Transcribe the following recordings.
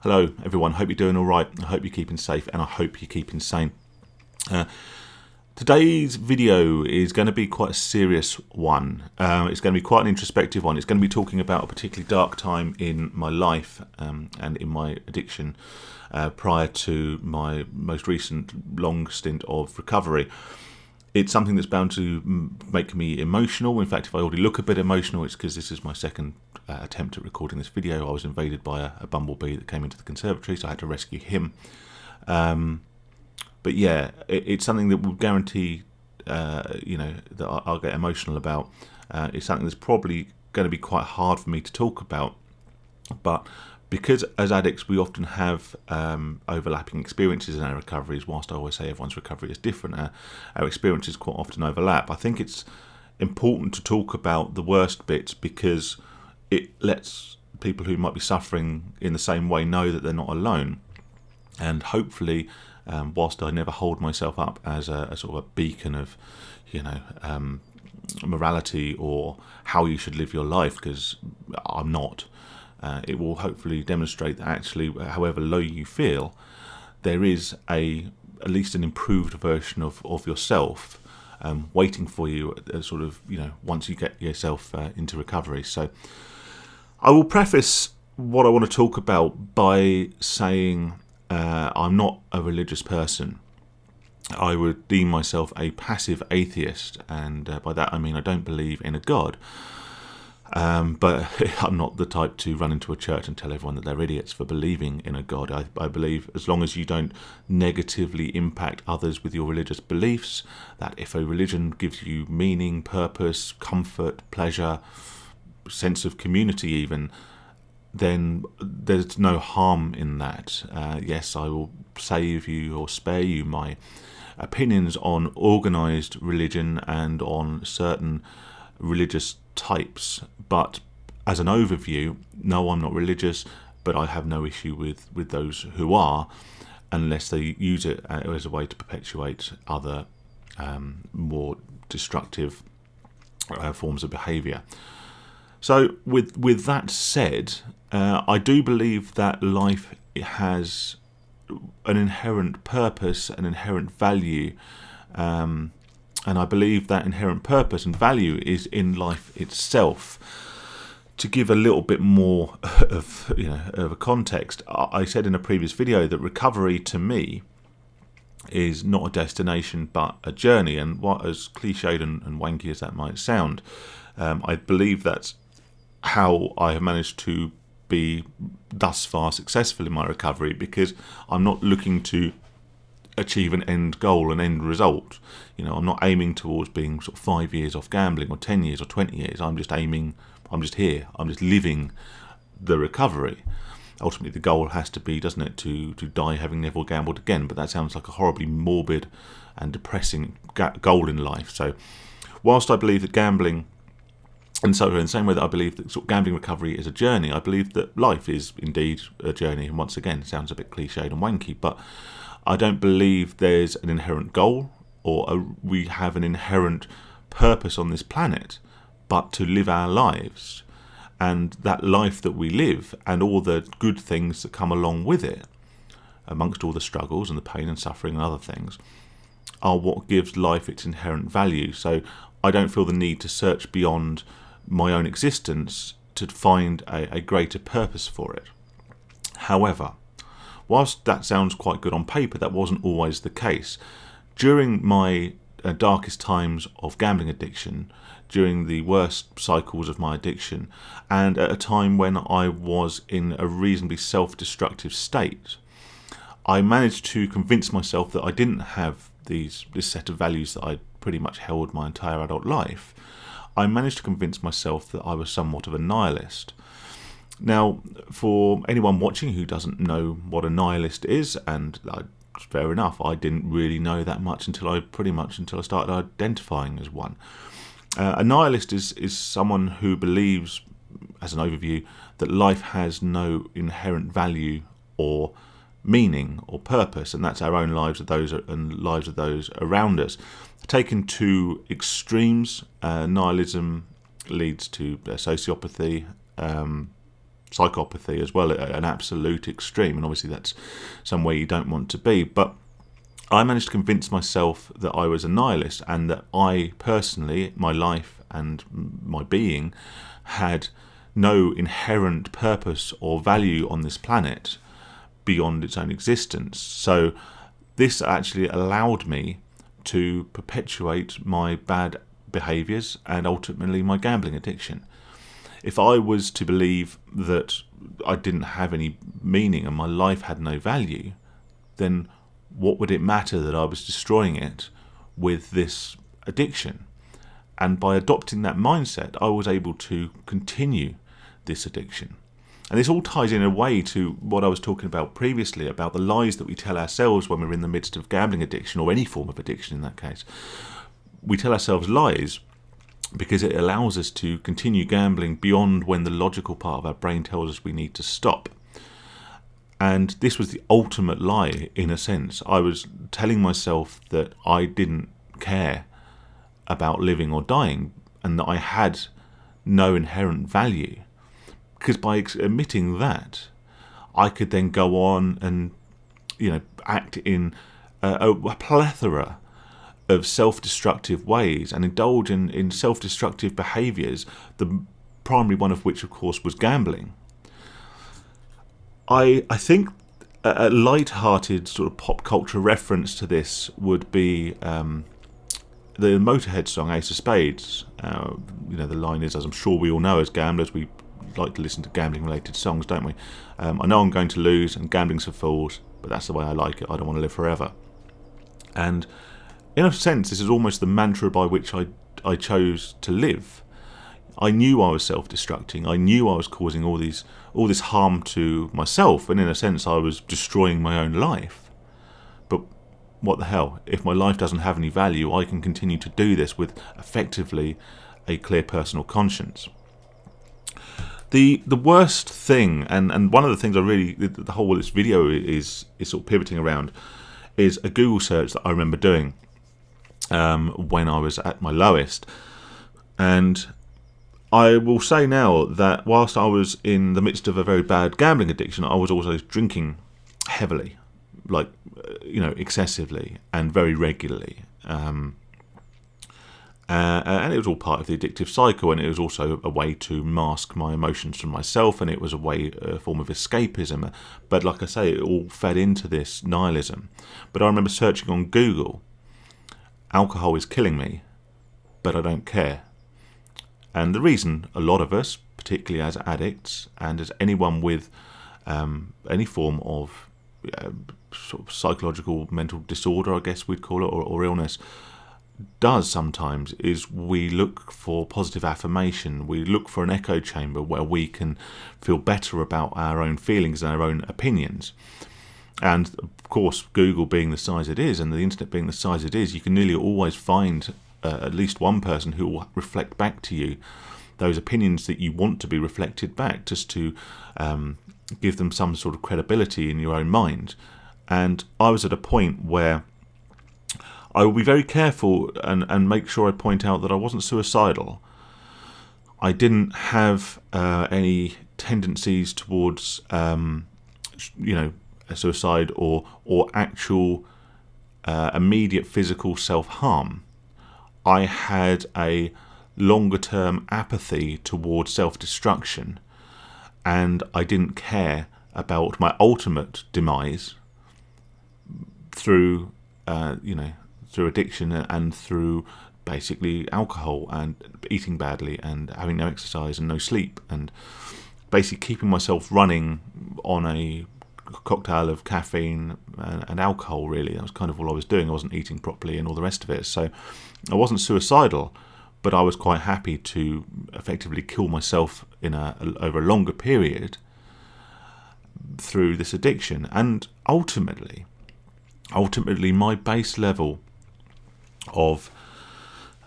Hello everyone, hope you're doing alright, I hope you're keeping safe and I hope you're keeping sane. Today's video is going to be quite a serious one. It's going to be quite an introspective one. It's going to be talking about a particularly dark time in my life and in my addiction prior to my most recent long stint of recovery. It's something that's bound to make me emotional. In fact, if I already look a bit emotional, it's because this is my second attempt at recording this video. I was invaded by a bumblebee that came into the conservatory, so I had to rescue him. But yeah, it's something that will guarantee, that I'll get emotional about. It's something that's probably going to be quite hard for me to talk about. But because as addicts we often have overlapping experiences in our recoveries, whilst I always say everyone's recovery is different, our experiences quite often overlap. I think it's important to talk about the worst bits because it lets people who might be suffering in the same way know that they're not alone. And hopefully, whilst I never hold myself up as a sort of a beacon of, morality or how you should live your life, because I'm not, it will hopefully demonstrate that actually, however low you feel, there is at least an improved version of yourself waiting for you, once you get yourself into recovery. So I will preface what I want to talk about by saying I'm not a religious person. I would deem myself a passive atheist, and by that I mean I don't believe in a God. But I'm not the type to run into a church and tell everyone that they're idiots for believing in a God. I believe as long as you don't negatively impact others with your religious beliefs, that if a religion gives you meaning, purpose, comfort, pleasure, sense of community even, then there's no harm in that. Yes, I will save you or spare you my opinions on organised religion and on certain religious types, but as an overview, no, I'm not religious, but I have no issue with those who are, unless they use it as a way to perpetuate other more destructive forms of behaviour. So with that said, I do believe that life has an inherent purpose, an inherent value, and I believe that inherent purpose and value is in life itself. To give a little bit more of a context, I said in a previous video that recovery to me is not a destination but a journey, and what as cliched and wanky as that might sound, I believe that's how I have managed to be thus far successful in my recovery, because I'm not looking to achieve an end goal, an end result. I'm not aiming towards being sort of 5 years off gambling or 10 years or 20 years. I'm just here, I'm just living the recovery. Ultimately the goal has to be, doesn't it, to die having never gambled again, but that sounds like a horribly morbid and depressing goal in life. So whilst I believe that gambling, and so in the same way that I believe that sort of gambling recovery is a journey, I believe that life is indeed a journey. And once again, it sounds a bit cliched and wanky, but I don't believe there's an inherent goal or we have an inherent purpose on this planet, but to live our lives. And that life that we live and all the good things that come along with it, amongst all the struggles and the pain and suffering and other things, are what gives life its inherent value. So I don't feel the need to search beyond my own existence to find a greater purpose for it. However, whilst that sounds quite good on paper, that wasn't always the case. During my darkest times of gambling addiction, during the worst cycles of my addiction, and at a time when I was in a reasonably self-destructive state, I managed to convince myself that I didn't have this set of values that I pretty much held my entire adult life. I managed to convince myself that I was somewhat of a nihilist. Now, for anyone watching who doesn't know what a nihilist is, and fair enough, I didn't really know that much until I started identifying as one. A nihilist is someone who believes, as an overview, that life has no inherent value or meaning or purpose, and that's our own lives of those and lives of those around us. Taken to extremes, nihilism leads to sociopathy, psychopathy as well, at an absolute extreme, and obviously that's somewhere you don't want to be. But I managed to convince myself that I was a nihilist, and that I personally, my life and my being, had no inherent purpose or value on this planet beyond its own existence. So this actually allowed me to perpetuate my bad behaviours and ultimately my gambling addiction. If I was to believe that I didn't have any meaning and my life had no value, then what would it matter that I was destroying it with this addiction? And by adopting that mindset, I was able to continue this addiction. And this all ties in a way to what I was talking about previously, about the lies that we tell ourselves when we're in the midst of gambling addiction, or any form of addiction in that case. We tell ourselves lies because it allows us to continue gambling beyond when the logical part of our brain tells us we need to stop. And this was the ultimate lie, in a sense. I was telling myself that I didn't care about living or dying, and that I had no inherent value. Because by admitting that, I could then go on and, act in a plethora of self-destructive ways and indulge in self-destructive behaviours, the primary one of which, of course, was gambling. I think a light-hearted sort of pop culture reference to this would be the Motorhead song Ace of Spades. The line is, as I'm sure we all know as gamblers, we like to listen to gambling-related songs, don't we? I know I'm going to lose, and gambling's for fools, but that's the way I like it. I don't want to live forever. And in a sense, this is almost the mantra by which I chose to live. I knew I was self-destructing. I knew I was causing all this harm to myself, and in a sense, I was destroying my own life. But what the hell? If my life doesn't have any value, I can continue to do this with effectively a clear personal conscience. The worst thing, and one of the things I really, the whole of this video is sort of pivoting around, is a Google search that I remember doing when I was at my lowest. And I will say now that whilst I was in the midst of a very bad gambling addiction, I was also drinking heavily, excessively and very regularly. And it was all part of the addictive cycle, and it was also a way to mask my emotions from myself, and it was a form of escapism. But like I say, it all fed into this nihilism. But I remember searching on Google, alcohol is killing me, but I don't care. And the reason a lot of us, particularly as addicts, and as anyone with any form of sort of psychological mental disorder, I guess we'd call it, or illness, does sometimes, is we look for positive affirmation. We look for an echo chamber where we can feel better about our own feelings and our own opinions. And of course, Google being the size it is, and the internet being the size it is, you can nearly always find at least one person who will reflect back to you those opinions that you want to be reflected back, just to give them some sort of credibility in your own mind. And I was at a point where I will be very careful and make sure I point out that I wasn't suicidal. I didn't have any tendencies towards, suicide or actual immediate physical self-harm. I had a longer-term apathy towards self-destruction, and I didn't care about my ultimate demise through addiction and through basically alcohol and eating badly and having no exercise and no sleep, and basically keeping myself running on a cocktail of caffeine and alcohol. Really, that was kind of all I was doing. I wasn't eating properly and all the rest of it. So I wasn't suicidal, but I was quite happy to effectively kill myself over a longer period through this addiction. And ultimately my base level of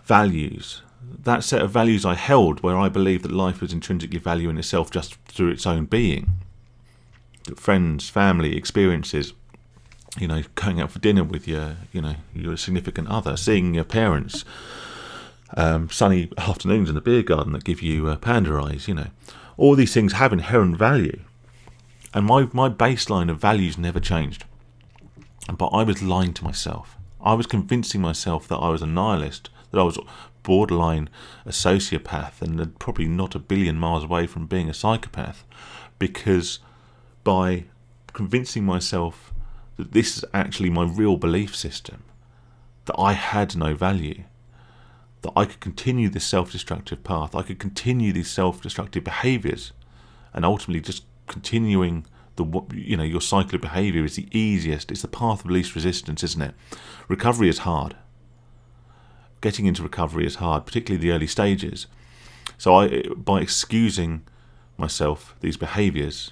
values, that set of values I held, where I believed that life was intrinsically value in itself just through its own being, that friends, family, experiences, going out for dinner with your significant other, seeing your parents, sunny afternoons in the beer garden that give you panda eyes, all these things have inherent value. And my baseline of values never changed. But I was lying to myself. I was convincing myself that I was a nihilist, that I was borderline a sociopath, and probably not a billion miles away from being a psychopath, because by convincing myself that this is actually my real belief system, that I had no value, that I could continue this self-destructive path, I could continue these self-destructive behaviours, and ultimately just continuing your cycle of behaviour is the easiest. It's the path of least resistance, isn't it? Recovery is hard. Getting into recovery is hard, particularly the early stages. So by excusing myself these behaviours,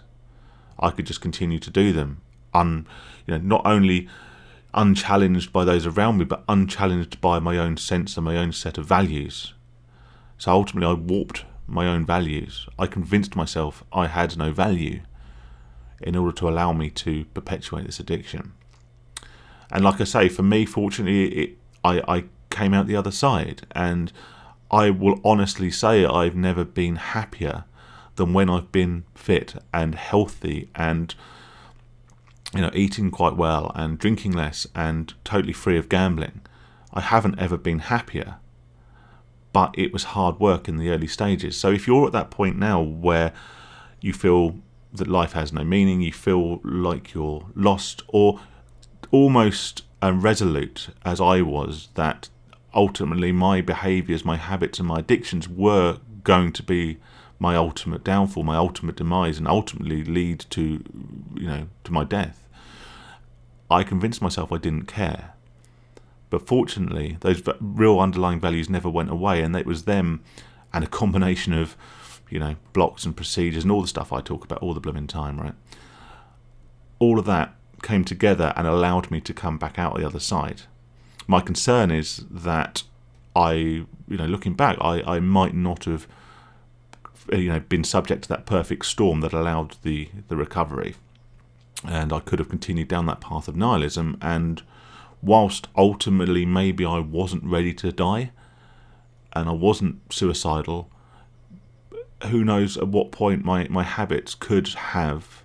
I could just continue to do them, not only unchallenged by those around me, but unchallenged by my own sense and my own set of values. So ultimately I warped my own values. I convinced myself I had no value in order to allow me to perpetuate this addiction. And like I say, for me, fortunately, I came out the other side, and I will honestly say I've never been happier than when I've been fit and healthy and eating quite well and drinking less and totally free of gambling. I haven't ever been happier, but it was hard work in the early stages. So if you're at that point now where you feel that life has no meaning, you feel like you're lost, or almost resolute, as I was, that ultimately my behaviours, my habits and my addictions were going to be my ultimate downfall, my ultimate demise, and ultimately lead to my death, I convinced myself I didn't care. But fortunately, those real underlying values never went away, and it was them and a combination of blocks and procedures and all the stuff I talk about all the blooming time, right? All of that came together and allowed me to come back out the other side. My concern is that looking back, I might not have been subject to that perfect storm that allowed the recovery, and I could have continued down that path of nihilism. And whilst ultimately maybe I wasn't ready to die and I wasn't suicidal, who knows at what point my habits could have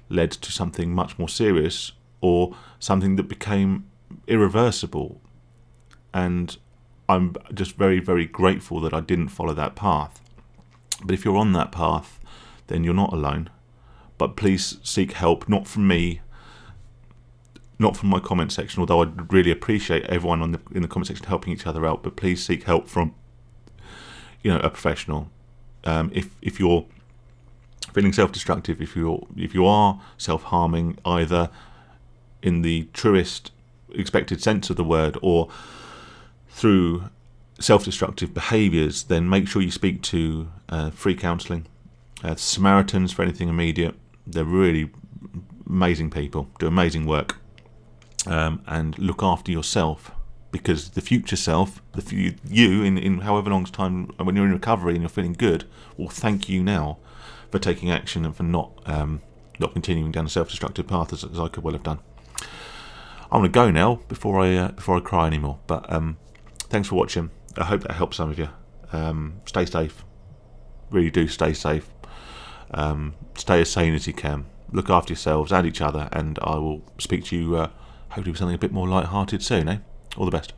led to something much more serious, or something that became irreversible. And I'm just very, very grateful that I didn't follow that path. But if you're on that path, then you're not alone. But please seek help, not from me, not from my comment section, although I'd really appreciate everyone in the comment section helping each other out. But please seek help from a professional. If you're feeling self-destructive, if you are self-harming, either in the truest expected sense of the word or through self-destructive behaviours, then make sure you speak to free counselling. Samaritans, for anything immediate, they're really amazing people, do amazing work, and look after yourself, because the future self, you in however long time, when you're in recovery and you're feeling good, will thank you now for taking action and for not continuing down a self-destructive path as I could well have done. I'm going to go now before I cry anymore. But thanks for watching. I hope that helps some of you. Stay safe. Really do stay safe. Stay as sane as you can. Look after yourselves and each other, and I will speak to you hopefully with something a bit more light-hearted soon. All the best.